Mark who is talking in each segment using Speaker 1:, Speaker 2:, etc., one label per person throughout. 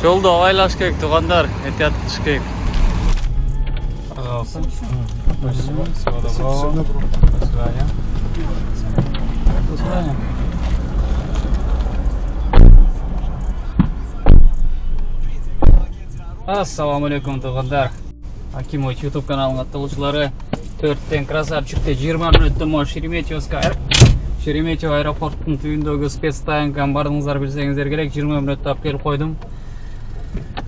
Speaker 1: Жолда айлаш керек, туғандар, этият қыш керек. Пожалуйста. Спасибо. Всего доброго. До свидания. До свидания. Ассаламу алейкум, туғандар. Акимович YouTube каналының аттылушылары 4-тен красавчикте 20 минуттың Шереметьево аэропорттың түйіндегі спецстоянканы бардыңыздар білсеңіздер керек. 20 минутта алып келіп қойдым.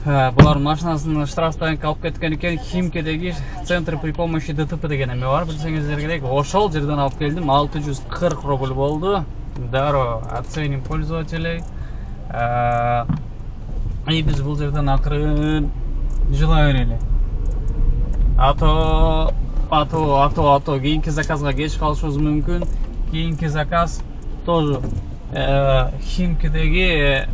Speaker 1: Бұлар машинасын штрафстоянка алып кеткен екен. Химкедегі центр при помощи ДТП деген әме бар, білсеңіздер керек. Ошол жерден алып келдім. 640 рубль болды. Даро оценим пользователей. И біз бұл жерден ақырын жылай берелі. Ато кейінгі заказға кеш қалышуымыз мүмкін. Кейінгі заказ тоже Химкедегі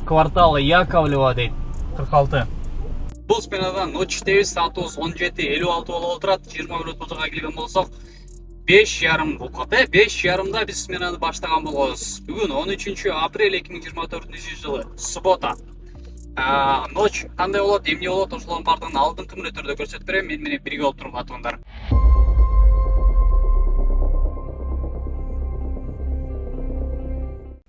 Speaker 1: кварталы Яковлева дейді, 46. Бұл спинадан ночтебіз саатыбыз 17:56 болып отырады. 20 минут бұтыға келген болсақ 5:30 бұқыты. 5:30-да біз сменаны баштаған болғыз. Бүгін 13 апрель 2024 жылы, суббота. Ноч қандай болады, емне болады, ошолардың бардығын алдыңғы мүнөттөрдө көрсөтүп берем. Мен бирге болуп туруп атыңдар.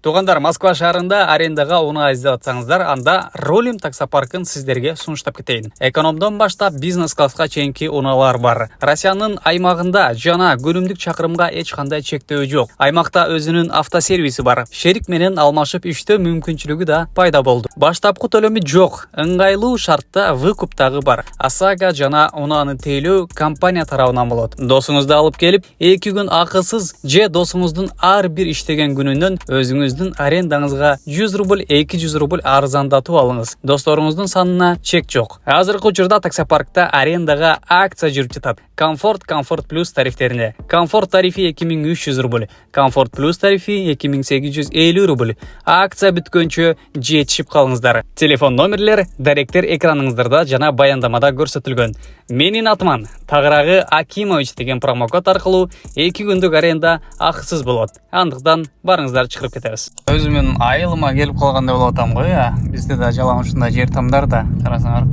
Speaker 1: Туғандар, Москва шаарында арендаға уна іздеп атсаңыздар, анда Ролим таксопаркын сіздерге сунуштап кетейін. Экономдон баштап бизнес класска чейинки уналар бар. Россиянын аймагында жана күнүмдүк чакырымга эч кандай чектөө жок. Аймакта өзүнүн автосервиси бар. Шерик менен алмашып иштөө мүмкүнчүлүгү да пайда болду. Баштапкы төлөмү жок, ыңгайлуу шартта выкуп дагы бар. ОСАГО жана унааны тейлөө компания тарабынан болот. Досуңузду алып келип, 2 күн акысыз же досуңуздун ар бир иштеген күнүнөн өзүңүз арендаңызга 100 рубль, 200 рубль арзандатып алыңыз. Досторуңуздун санына чек жок. Азыркы учурда таксопаркта арендага акция жүрүп жатат. Комфорт плюс тарифтеринде. Комфорт тарифи 2300 рубль, Комфорт плюс тарифи 2850 рубль. Акция бүткөнчө жетишип калыңыздар. Телефон номерлер даректер экраныңыздарда жана баяндамада көрсөтүлгөн. Менин атыман Тагырагы Акимович деген промокод аркылуу 2 күндүк аренда акысыз болот. Андыктан барыңыздар чыгырып кетебиз. Өзүмүн айылыма келип калгандай болуп атам го, Бизде да жалаң ушундай жер тамдар да, карасаңар.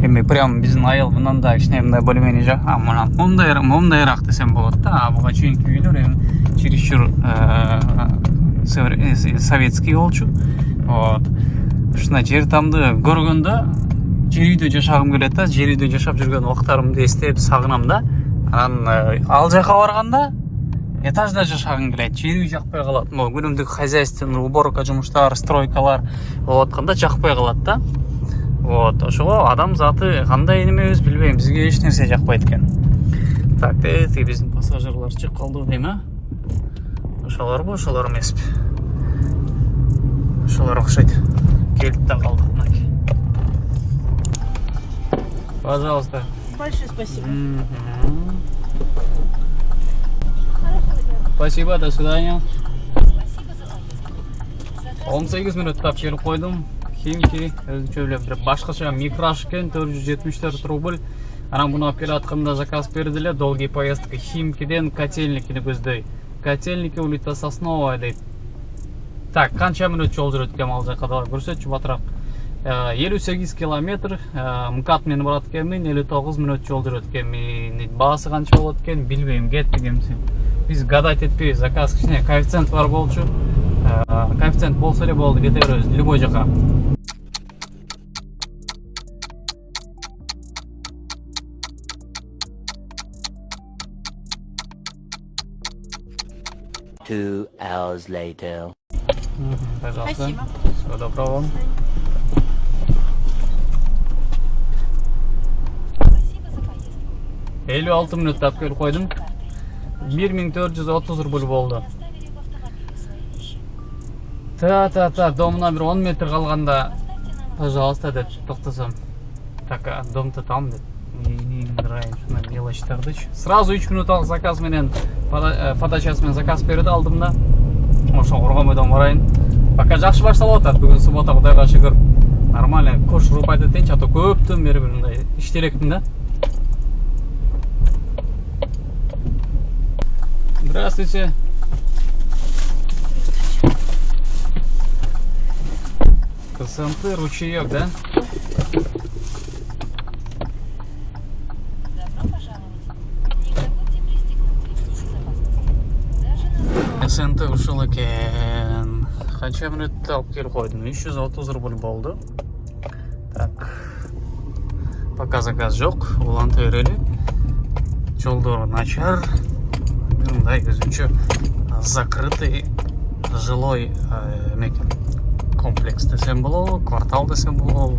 Speaker 1: Эми прям биздин айыл мындан да кичине мындай более-менее жак. Мына мондайраак десем болот да. Буга чейинки үйлөр эми чересчур советский болчу. Вот. Ушундай жер тамды көргөндө жер үйдө жашагым келет да. Жер үйдө жашап жүргөн убактарымды эстеп сагынам да. Анан ал жака барганда этажда жашагым келет. Жер үй жакпай калат. Могу күнүмдүк хозяйственный уборка жумуштар, стройкалар болуп атканда жакпай калат да. Вот, ошого адам заты кандай немебиз билбейм, бизге эч нерсе жакпайт экен. Так, биздин пассажирлар чыгып калды дейм, Ошолорбу, ошолор эмеспи? Ошолор окшойт. Келип да калдык мынакей. Пожалуйста.
Speaker 2: Большое спасибо.
Speaker 1: Спасибо, до свидания.
Speaker 2: Спасибо за лайк.
Speaker 1: 18 минуттап келип койдум. Химки өзүнчө башкача микрош экен, 474 рубль. Анан буну алып келатканда заказ бердиле, долгий поездка Химкиден Котельникини көздөй. Котельники улица Сосновая дейт. Так, канча мүнөт жол жүрөт экен ал жака да көрсөтчү батыраак. 58 километр МКАД менен барат экенмин, 59 мүнөт жол жүрөт экенмин. Баасы канча болот экен билбейм, кеттик эмси. Биз гадать этпейбиз, заказ кичине коэффициент бар болчу. Коэффициент болсо эле болду, кете беребиз любой жака.
Speaker 3: Two hours later.
Speaker 1: Пожалуйста.
Speaker 2: Спасибо.
Speaker 1: Всего доброго.
Speaker 2: Спасибо за поездку.
Speaker 1: 56 мүнөттө алып келип койдум. 1430 рубль болду. Домна бир 10 метр калганда, пожалуйста, деп токтосом. Так, дом-то там, деп. Не нравится на мелочтардычы. Сразу 3 минуталык заказ менен, подачасы менен заказ берди алдымда. Ошо Ургомойдон барайын. Пока жакшы башталып атат. Бүгүн суббота, Кудайга шүгүр. Нормально, кош рубайт этейинчи, ато көптөн бери мындай иштелектим да. Здравствуйте. КСНТ, ручеек, да?
Speaker 2: Добро пожаловать. Не забудьте пристегнуть ремни безопасности. Даже на
Speaker 1: КСНТ ушул екен. Қанша минутта алып келіп қойдым? 330 рубль болды. Так. Пока заказ жоқ. Уланта берели. Жолдары начар. Мындай өзүнчө закрытый жилой комплекс десем болобу, квартал десем болобу.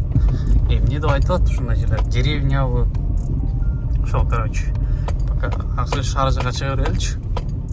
Speaker 1: Эмне деп айтылат ушундай жерлер? Деревнябы. Ошол, короче. Пока акыркы шаар жака чыга береличи.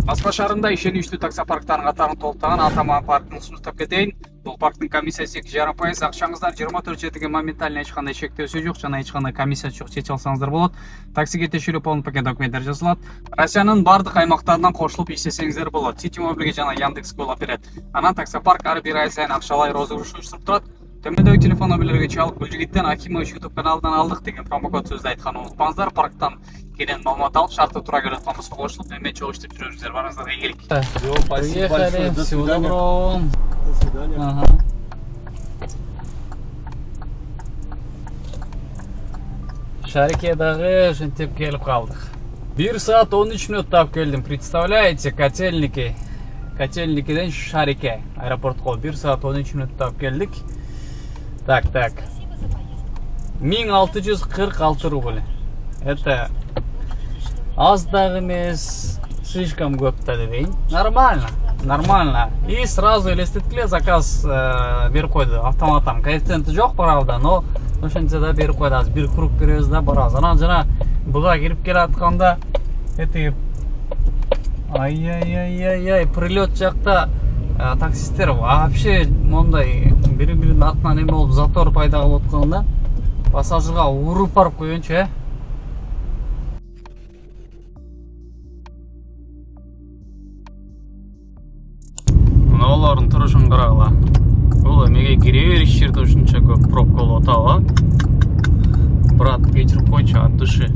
Speaker 1: Москва шаарында ишеничтүү таксопарктардын катарын толуктаган Атаман паркын сунуштап кетейин. Бул парктын комиссиясы 2,5%. Акчаңыздар 24 четиге моментально эч кандай чектөөсү жок жана эч кандай комиссия жок, чечип алсаңыздар болот. Таксиге тешилүү полный пакет документтер жазылат. Россиянын бардык аймактарынан кошулуп иштесеңиздер болот. Ситимобилге жана Яндекс Голо берет. Анан таксопарк ар бир ай сайын акчалай розыгрыш уюштуруп турат. Төмөндөгү телефон номерлерге чалып, Гүл жигиттен Акимович YouTube каналынан алдык деген промокод сөздү айтканды унутпаңыздар. Парктан кенен маалымат алып, шартты туура келет калмаса кошулуп, эме чогуу иштеп жүрөңүздөр. Барыңыздарга ийгилик.
Speaker 4: Спасибо.
Speaker 1: Всего доброго.
Speaker 4: До свидания.
Speaker 1: Ага. Шарикедагы ушинтип келип калдык. 1 саат 13 минутта алып келдим. Представляете, Котельники. Котельникиден Шарике аэропортко 1 саат 13 минутта алып келдик. Так.
Speaker 2: спасибо за поездку.
Speaker 1: 1646 рубль. Это аз дагы эмес, слишком көп да дебейин. Нормально. И сразу элестеткиле заказ берип койду автоматтан. Коэффициенти жок правда, но ошентсе да берип койду. Азыр бир круг беребиз да барабыз. Анан жана буга кирип келатканда эти ай прилет жакта таксисттер вообще мондай бири-биринин артынан эме болуп затор пайда кылып атканда пассажирга уруп барып койгончу, Мына олардын турушун карагыла. Бул эмеге кире бериш жерде ушунча көп пробка болуп атабы? Брат, кечирип койчу от души.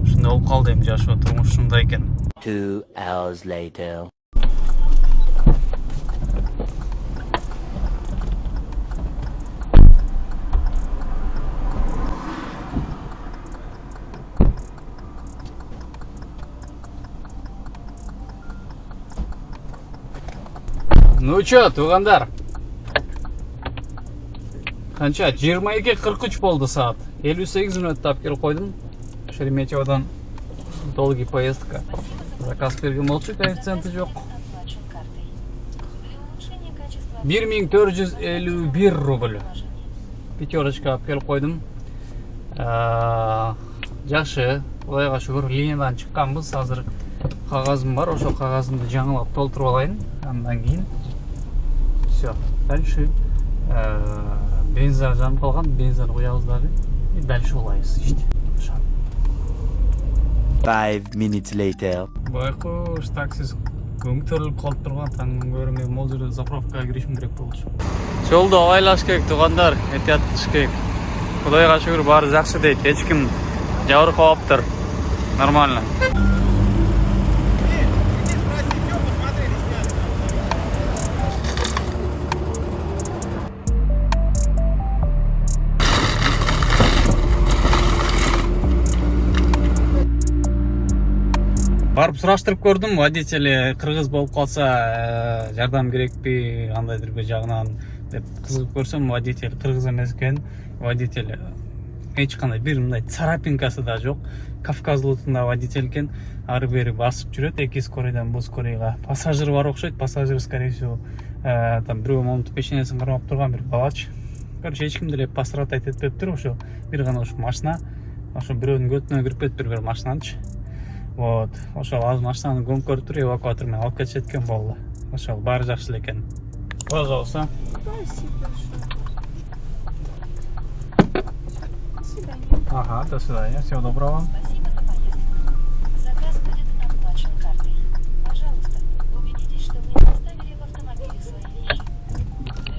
Speaker 1: Ушундай болуп калды эми жашоо турмуш ушундай экен.
Speaker 3: 2 hours later.
Speaker 1: Ну чё, туугандар? Канча? 22:43 болду саат. 58 мүнөттө алып келип койдум. Шереметьеводон долгий поездка. Заказ берген болчу, коэффициенти жок.
Speaker 2: Оплачен картой. Для улучшения качества
Speaker 1: 1451 рубль. Пятерочка алып келип койдум. Жакшы, Кудайга шүгүр, линиядан чыкканбыз. Азыр кагазым бар, ошол кагазымды жаңылап толтуруп алайын. Андан кийин всё. Дальше бензин жанып калган, бензин куябыз дагы. И дальше улайбыз иште.
Speaker 3: 5 minutes later.
Speaker 1: Байкуш таксист көңтөрүлүп калып турган таң көрүм, мен могул жерде заправкага киришим керек болчу. Жолду абайлаш керек туугандар, этият кылыш керек. Кудайга шүгүр баары жакшы дейт, эч ким жабыркабаптыр. Нормально. Барып сураштырып көрдүм, водители кыргыз болуп калса жардам керекпи, андайдыр бир жагынан деп кызыгып көрсөм, водитель кыргыз эмес экен. Водитель эч кандай бир мындай царапинкасы да жок. Кавказлытында водитель экен, ары бери басып жүрөт, эки скорыйдан бу скорыйга. Пассажир бар окшойт, пассажир скорее всего там бирөө момунтуп пешенесин кармап турган бир балачы. Короче, эч ким деле пострадать этпептир, ошо бир гана ушу машина, ошо бирөөнүн көтүнө кирип кетиптир бир машинанчы. Вот, ошол аз машинаны көмүп көрүп туруп эвакуатор менен алып кетишет экен болду. Ошол баары жакшы эле экен. Пожалуйста.
Speaker 2: Спасибо большое. До свидания.
Speaker 1: Ага, до свидания. Всего доброго.
Speaker 2: Спасибо за поездку. Заказ будет оплачен картой. Пожалуйста, убедитесь, что вы не оставили в автомобиле свои вещи.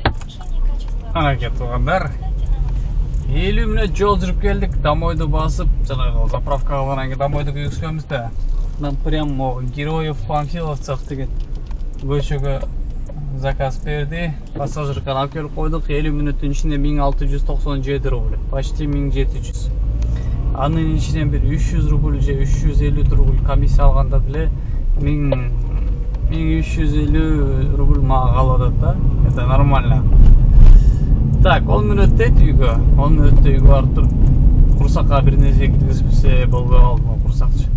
Speaker 2: Для улучшения качества
Speaker 1: Анакет туугандар.
Speaker 2: ставьте нам оценку.
Speaker 1: 50 мүнөт жол жүрүп келдик, домойду басып, жанагы заправкага барган кийин домойду күйгүзгөнбүз да. Нам прям героев панфиловцев деген көчөгө заказ берди. Пассажирканы алып келип койдук. 50 мүнөттүн ичинде 1697 рубль, почти 1700. Анын ичинен бир 300 рубль же 350 рубль комиссия алганда деле 1350 рубль мага калып атат да. Это нормально. Так, 10 мүнөттө үйгө. 10 мүнөттө үйгө барып туруп курсакка бир нерсе киргизбесе болбой калды курсакчы.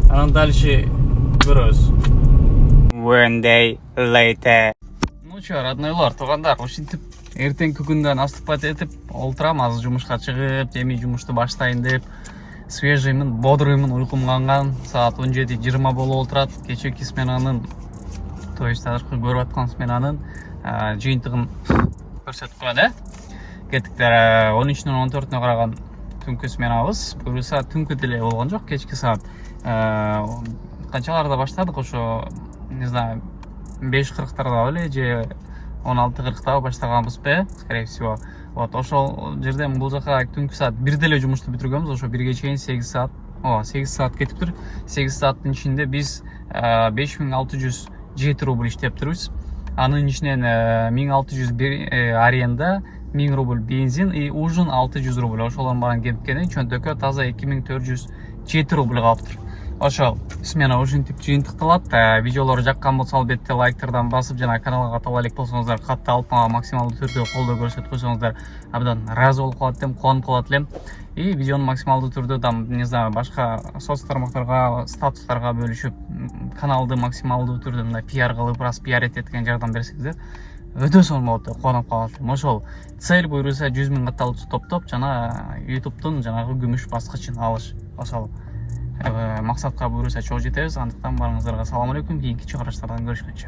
Speaker 1: Анан дальше көрөбүз. One day later. Ну чо, роднойлор, туугандар, ушинтип эртеңки күндөн астыкпат этип олтурам, азыр жумушка чыгып, эми жумушту баштайын деп свежиймин, бодрыймын, уйкум канган. Саат 17:20 болуп олтурат. Кечээки сменанын, то есть азыркы көрүп аткан сменанын жыйынтыгын көрсөтүп коет, Кеттиктер 13-дөн 14-нө караган түнкү сменабыз. Буюрса түнкү деле болгон жок, кечки саат канчаларда баштадык, ошо не знаю 5:40 беле же 16:40 баштаганбызбы, скорее всего. Вот ошол жерден бул жака түнкү саат 1 эле жумушту бүтүргөнбүз. Ошо 1ге чейин 8 саат. 8 саат кетиптир. 8 сааттын ичинде биз 5607 рубль иштептирбиз. Анын ичинен 1600 аренда, 1000 рубль бензин и ужин 600 рубль. Ошолордун баарын кепкени чөнтөккө таза 2407 рубль калыптыр. Ошол смена ушинтип жыйынтыкталат. Видеолор жаккан болсо албетте лайктардан басып жана каналга катуу элек болсоңуздар, катталып мага максималдуу түрдө колдоо көрсөтүп койсоңуздар, абдан ыраазы болуп калат элем, кубанып калат элем. И видеону максималдуу түрдө там, не знаю, башка соц тармактарга, статустарга бөлүшүп, каналды максималдуу түрдө мындай пиар кылып, раз пиар эткен жардам берсеңиздер, өтө сонун болот деп кубанып калат элем. Ошол цель буюрса 100 000 катталуучу топтоп жана YouTube'дун жанагы күмүш баскычын алыш. Ошол максатка буюрса чогуу жетебиз. Андыктан барыңыздарга салам алейкум. Кийинки чыгарыштардан көрүшкөнчө.